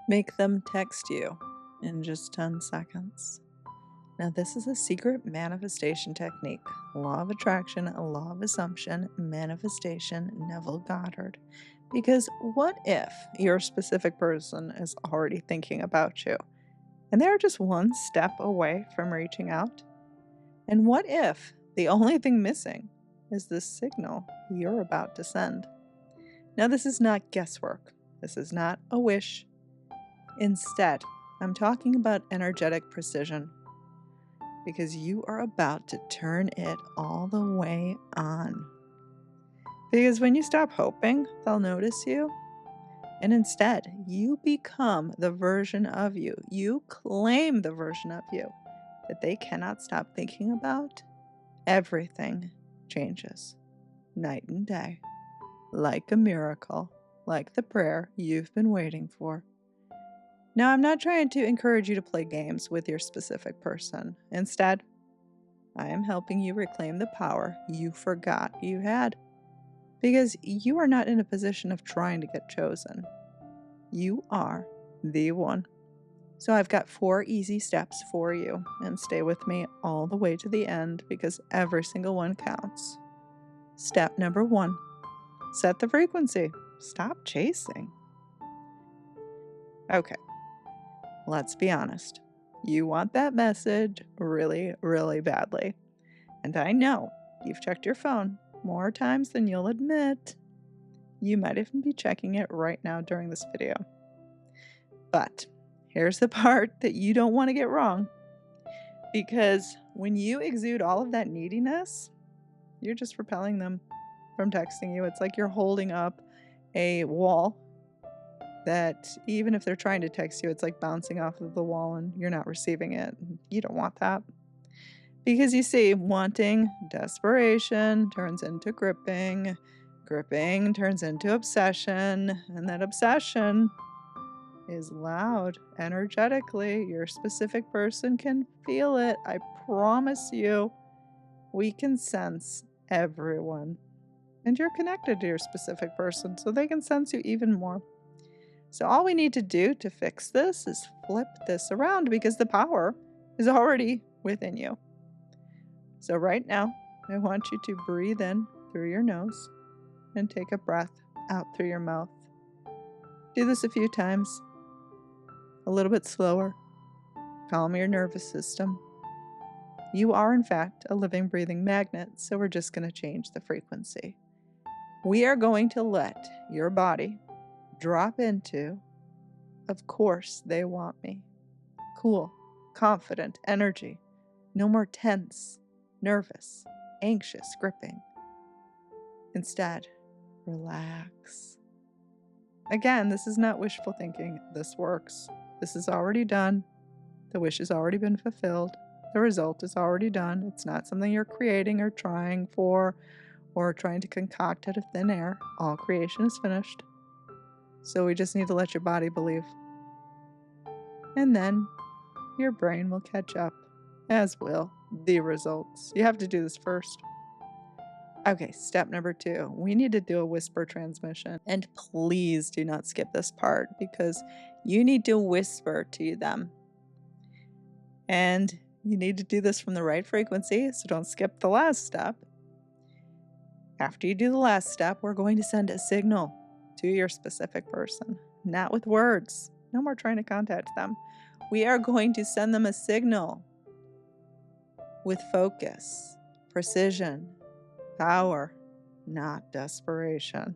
Make them text you in just 10 seconds. Now, this is a secret manifestation technique. Law of attraction, law of assumption, manifestation, Neville Goddard. Because what if your specific person is already thinking about you and they're just one step away from reaching out? And what if the only thing missing is the signal you're about to send? Now, this is not guesswork. This is not a wish. Instead, I'm talking about energetic precision because you are about to turn it all the way on. Because when you stop hoping they'll notice you, and instead you become the version of you, you claim the version of you that they cannot stop thinking about, everything changes night and day, like a miracle, like the prayer you've been waiting for. Now, I'm not trying to encourage you to play games with your specific person. Instead, I am helping you reclaim the power you forgot you had. Because you are not in a position of trying to get chosen. You are the one. So I've got 4 easy steps for you, and stay with me all the way to the end because every single one counts. Step number 1, set the frequency. Stop chasing. Okay. Let's be honest. You want that message really, really badly. And I know you've checked your phone more times than you'll admit. You might even be checking it right now during this video. But here's the part that you don't want to get wrong. Because when you exude all of that neediness, you're just repelling them from texting you. It's like you're holding up a wall that even if they're trying to text you, it's like bouncing off of the wall and you're not receiving it. You don't want that. Because you see, wanting desperation turns into gripping, gripping turns into obsession, and that obsession is loud energetically. Your specific person can feel it. I promise you, we can sense everyone. And you're connected to your specific person, so they can sense you even more. So all we need to do to fix this is flip this around because the power is already within you. So right now, I want you to breathe in through your nose and take a breath out through your mouth. Do this a few times, a little bit slower. Calm your nervous system. You are, in fact, a living, breathing magnet, so we're just going to change the frequency. We are going to let your body drop into, of course they want me. Cool, confident energy. No more tense, nervous, anxious gripping. Instead, relax. Again, this is not wishful thinking. This works. This is already done. The wish has already been fulfilled. The result is already done. It's not something you're creating or trying for or trying to concoct out of thin air. All creation is finished. So we just need to let your body believe. And then your brain will catch up, as will the results. You have to do this first. Okay, step number 2. We need to do a whisper transmission. And please do not skip this part because you need to whisper to them. And you need to do this from the right frequency, so don't skip the last step. After you do the last step, we're going to send a signal to your specific person, not with words. No more trying to contact them. We are going to send them a signal with focus, precision, power, not desperation.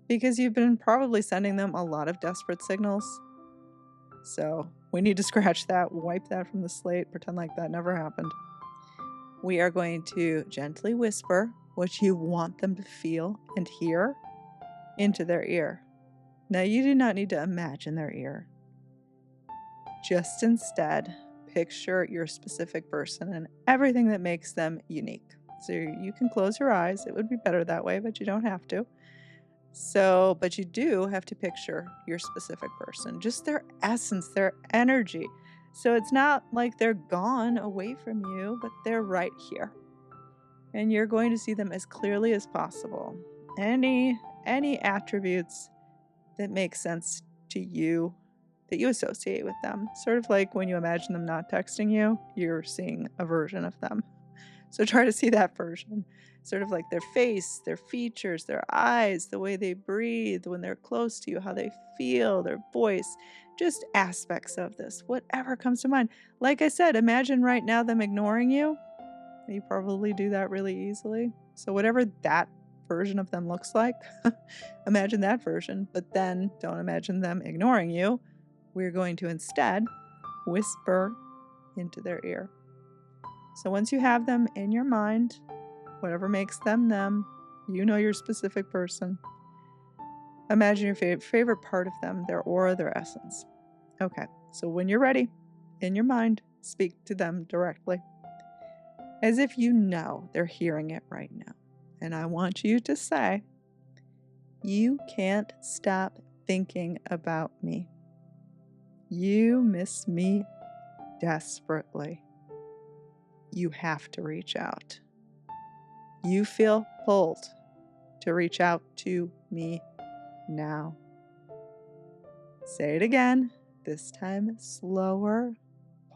Because you've been probably sending them a lot of desperate signals. So we need to scratch that, wipe that from the slate, pretend like that never happened. We are going to gently whisper what you want them to feel and hear into their ear. Now, you do not need to imagine their ear. Just instead, picture your specific person and everything that makes them unique. So you can close your eyes. It would be better that way, but you don't have to. But you do have to picture your specific person, just their essence, their energy. So it's not like they're gone away from you, but they're right here. And you're going to see them as clearly as possible. Any attributes that make sense to you that you associate with them. Sort of like when you imagine them not texting you, you're seeing a version of them. So try to see that version. Sort of like their face, their features, their eyes, the way they breathe when they're close to you, how they feel, their voice, just aspects of this, whatever comes to mind. Like I said, imagine right now them ignoring you. You probably do that really easily. So whatever that version of them looks like, imagine that version, but then don't imagine them ignoring you. We're going to instead whisper into their ear. So once you have them in your mind, whatever makes them them, you know your specific person. Imagine your favorite part of them, their aura, their essence. Okay, so when you're ready, in your mind, speak to them directly. As if you know they're hearing it right now. And I want you to say, you can't stop thinking about me. You miss me desperately. You have to reach out. You feel pulled to reach out to me now. Say it again, this time slower.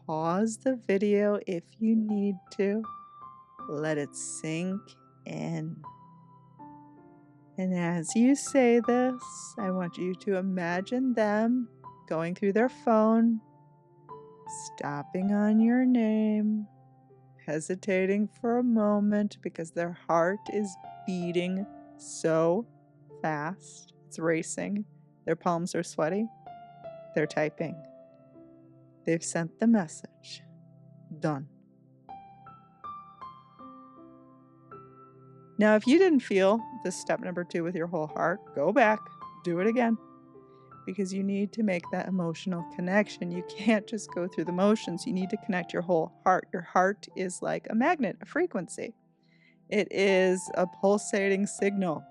Pause the video if you need to. Let it sink in. And as you say this, I want you to imagine them going through their phone, stopping on your name, hesitating for a moment because their heart is beating so fast. It's racing. Their palms are sweaty. They're typing. They've sent the message. Done. Now, if you didn't feel this step number 2 with your whole heart, go back, do it again, because you need to make that emotional connection. You can't just go through the motions. You need to connect your whole heart. Your heart is like a magnet, a frequency. It is a pulsating signal.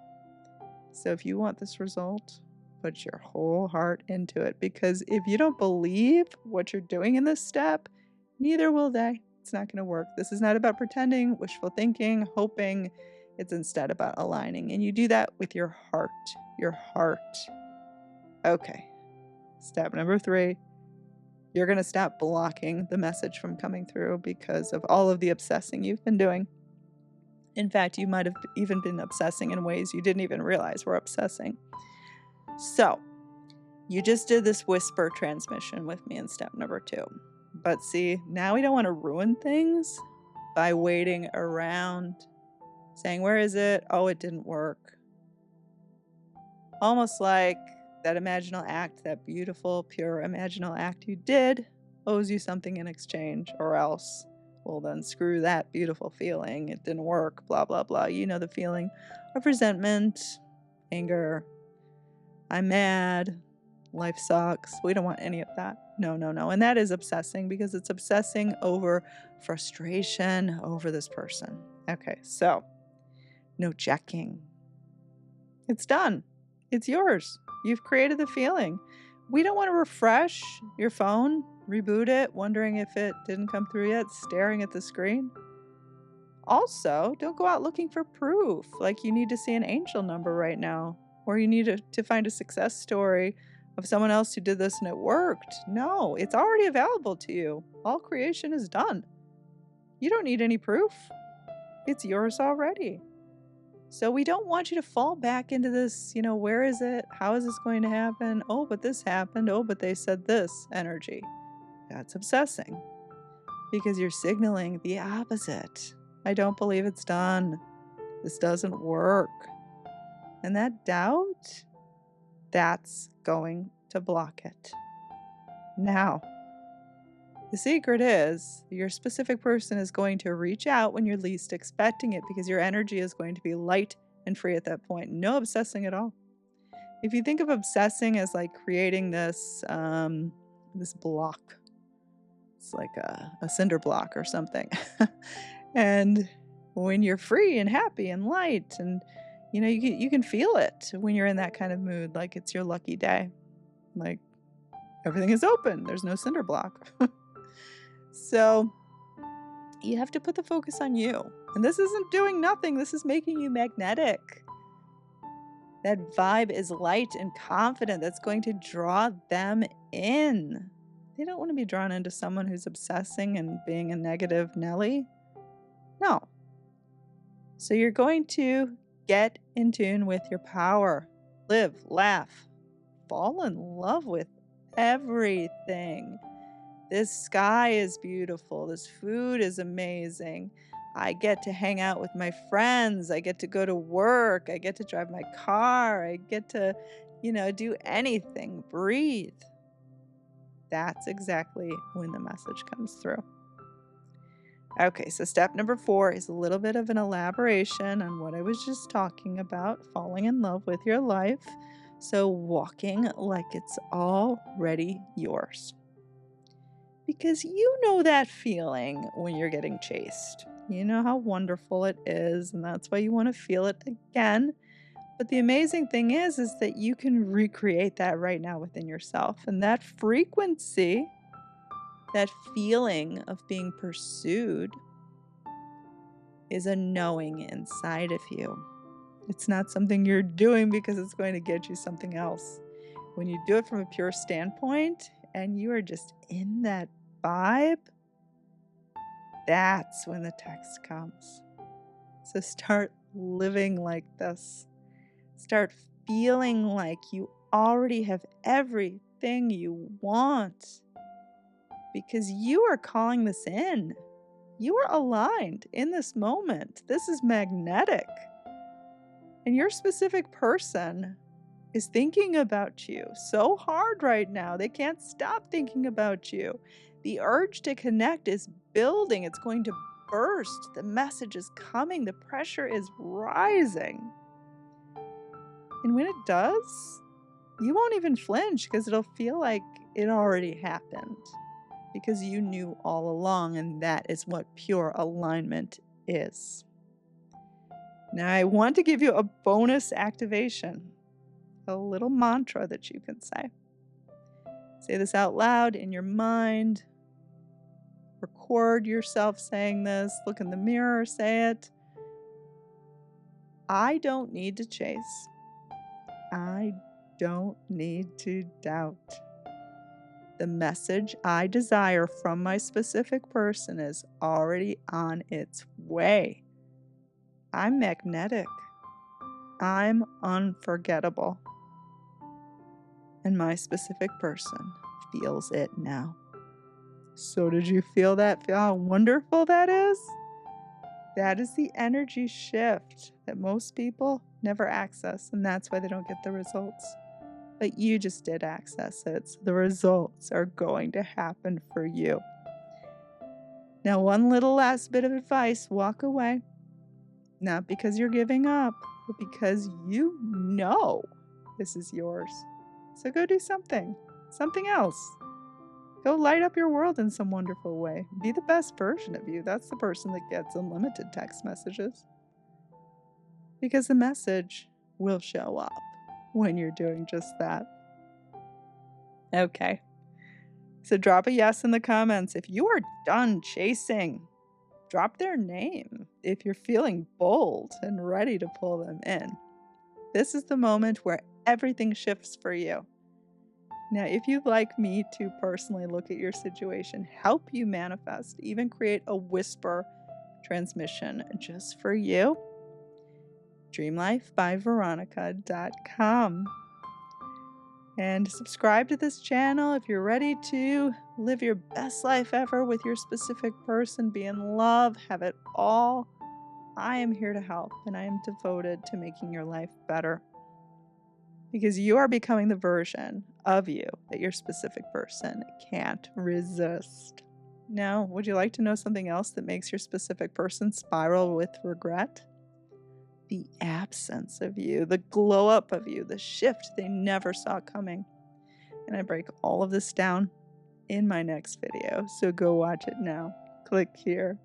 So if you want this result, put your whole heart into it, because if you don't believe what you're doing in this step, neither will they. It's not going to work. This is not about pretending, wishful thinking, hoping. It's instead about aligning. And you do that with your heart. Your heart. Okay. Step number 3. You're going to stop blocking the message from coming through because of all of the obsessing you've been doing. In fact, you might have even been obsessing in ways you didn't even realize were obsessing. So, you just did this whisper transmission with me in step number 2. But see, now we don't want to ruin things by waiting around, saying, where is it? Oh, it didn't work. Almost like that imaginal act, that beautiful, pure imaginal act you did, owes you something in exchange, or else, well then screw that beautiful feeling. It didn't work, blah, blah, blah. You know the feeling of resentment, anger, I'm mad, life sucks. We don't want any of that. No, no, no. And that is obsessing, because it's obsessing over frustration over this person. Okay, so no checking. It's done. It's yours. You've created the feeling. We don't want to refresh your phone, reboot it, wondering if it didn't come through yet, staring at the screen. Also, don't go out looking for proof, like you need to see an angel number right now, or you need to find a success story of someone else who did this and it worked. No, it's already available to you. All creation is done. You don't need any proof. It's yours already. So we don't want you to fall back into this, where is it? How is this going to happen? Oh, but this happened. Oh, but they said this energy. That's obsessing, because you're signaling the opposite. I don't believe it's done. This doesn't work. And that doubt, that's going to block it. Now, the secret is your specific person is going to reach out when you're least expecting it, because your energy is going to be light and free at that point. No obsessing at all. If you think of obsessing as like creating this block, it's like a cinder block or something. And when you're free and happy and light, and you can feel it when you're in that kind of mood, like it's your lucky day, like everything is open, there's no cinder block. So you have to put the focus on you. And this isn't doing nothing. This is making you magnetic. That vibe is light and confident. That's going to draw them in. They don't want to be drawn into someone who's obsessing and being a negative Nelly. No. So you're going to get in tune with your power. Live, laugh, fall in love with everything. This sky is beautiful. This food is amazing. I get to hang out with my friends. I get to go to work. I get to drive my car. I get to, do anything. Breathe. That's exactly when the message comes through. Okay, so step number 4 is a little bit of an elaboration on what I was just talking about, falling in love with your life. So walking like it's already yours. Because you know that feeling when you're getting chased. You know how wonderful it is, and that's why you want to feel it again. But the amazing thing is that you can recreate that right now within yourself. And that frequency, that feeling of being pursued, is a knowing inside of you. It's not something you're doing because it's going to get you something else. When you do it from a pure standpoint and you are just in that vibe, that's when the text comes. So start living like this. Start feeling like you already have everything you want because you are calling this in. You are aligned in this moment. This is magnetic. And your specific person is thinking about you so hard right now. They can't stop thinking about you. The urge to connect is building. It's going to burst. The message is coming. The pressure is rising. And when it does, you won't even flinch because it'll feel like it already happened because you knew all along, and that is what pure alignment is. Now, I want to give you a bonus activation, a little mantra that you can say. Say this out loud in your mind. Record yourself saying this. Look in the mirror, say it. I don't need to chase. I don't need to doubt. The message I desire from my specific person is already on its way. I'm magnetic. I'm unforgettable. And my specific person feels it now. So did you feel that? Feel how wonderful that is? That is the energy shift that most people never access, and that's why they don't get the results. But you just did access it, so the results are going to happen for you. Now, one little last bit of advice, walk away. Not because you're giving up, but because you know this is yours. So go do something else. Go light up your world in some wonderful way. Be the best version of you. That's the person that gets unlimited text messages. Because the message will show up when you're doing just that. Okay. So drop a yes in the comments if you are done chasing. Drop their name if you're feeling bold and ready to pull them in. This is the moment where everything shifts for you. Now, if you'd like me to personally look at your situation, help you manifest, even create a whisper transmission just for you, dreamlifebyveronica.com. And subscribe to this channel if you're ready to live your best life ever with your specific person, be in love, have it all. I am here to help, and I am devoted to making your life better. Because you are becoming the version of you that your specific person can't resist. Now, would you like to know something else that makes your specific person spiral with regret? The absence of you, the glow up of you, the shift they never saw coming. And I break all of this down in my next video, so go watch it now. Click here.